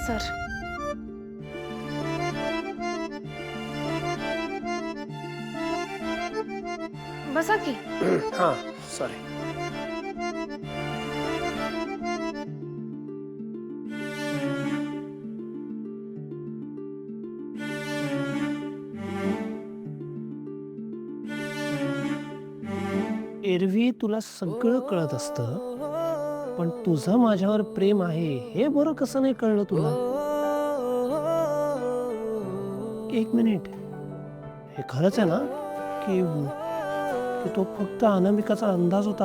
Sir. बसा की. हाँ सॉरी. एरवी तुला सगळं कळत असतं, पण तुझं माझ्यावर प्रेम आहे हे बरं कसं नाही कळलं तुला? एक मिनिट, हे खरंच आहे ना की की तो फक्त अनामिकाचा अंदाज होता?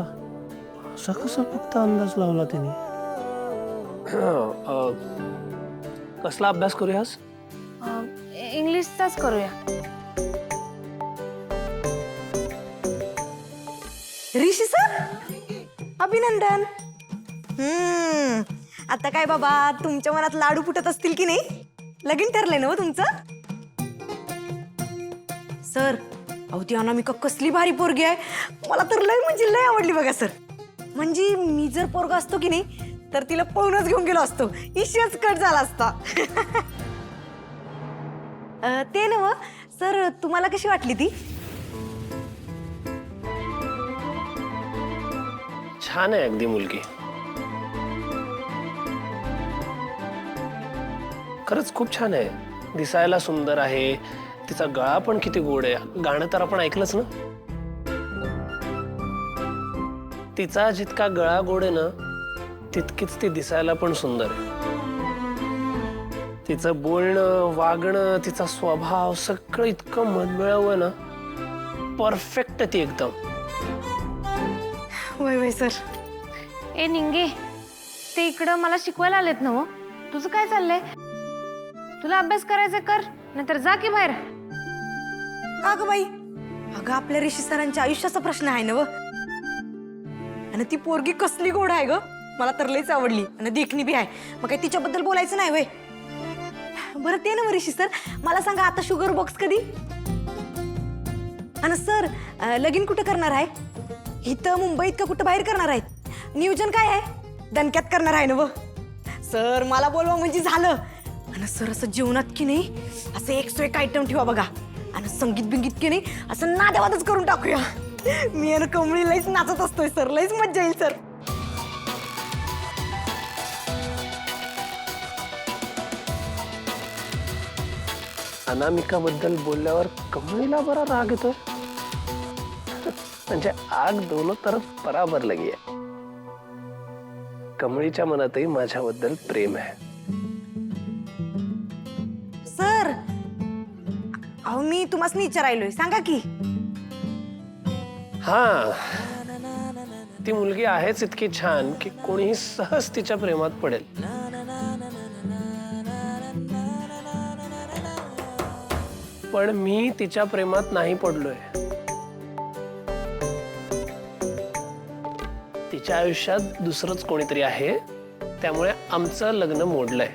असा कसा फक्त अंदाज लावला त्याने? कसला अभ्यास करूयास? इंग्लिशचाच करूया. ऋषी सर, अभिनंदन. आता काय बाबा, तुमच्या मनात लाडू फुटत असतील की नाही? लगीन ठरलंय ना हो तुमचं? सर, अहो ती अनामिका कसली भारी पोरगी आहे. मला तर लय म्हणजे लय आवडली बघा सर. म्हणजे मी जर पोरगा असतो की नाही तर तिला पळूनच घेऊन गेलो असतो. इश्यूच कट झाला असता. ते नव सर, तुम्हाला कशी वाटली ती? छान आहे अगदी मुलगी. खरंच खूप छान आहे. दिसायला सुंदर आहे. तिचा गळा पण किती गोड आहे. गाणं तर आपण ऐकलंच ना. तिचा जितका गळा गोड आहे ना, तितकीच ती दिसायला पण सुंदर आहे. तिचं बोलणं, वागणं, तिचा स्वभाव सगळं इतकं मनमिळावं आहे ना. परफेक्ट ती एकदम. वय वय सर. ए निंगे, ते इकडं मला शिकवायला आलेत ना हो. तुझं काय चाललंय? तुला अभ्यास करायचा कर, नाहीतर जा की बाहेर. का ग बाई? अगं आपल्या ऋषी सरांच्या आयुष्याचा प्रश्न आहे ना व. आणि ती पोरगी कसली गोड आहे ग. मला तर लईच आवडली आणि देखणी बी आहे. मग काय तिच्याबद्दल बोलायचं नाही वय? बरं ते ना ऋषी सर, मला सांगा आता शुगर बॉक्स कधी? आणि सर, लगीन कुठं करणार आहे? इथं मुंबईत का कुठं बाहेर करणार आहेत? नियोजन काय आहे? दणक्यात करणार आहे ना व? सर मला बोलवा म्हणजे झालं. आणि सर असं जेवणात की नाही असं एक आयटम ठेवा बघा. आणि संगीत बिंगीत की नाही असं नाद्यावादच करून टाकूया. मी आणि कमळी लईच नाचत असतोय सर. लईच मज्जा येईल सर. अनामिकाबद्दल बोलल्यावर कमळीला बरा राग येतो. म्हणजे आग दोनों तरफ बराबर लगी आहे. कमळीच्या मनातही माझ्याबद्दल प्रेम आहे. सर, अहो मी तुम्हाला विचारायलोय, सांगा की. हा, ती मुलगी आहेच इतकी छान की कोणीही सहज तिच्या प्रेमात पडेल. पण मी तिच्या प्रेमात नाही पडलोय. तिच्या आयुष्यात दुसरंच कोणीतरी आहे, त्यामुळे आमचं लग्न मोडलंय.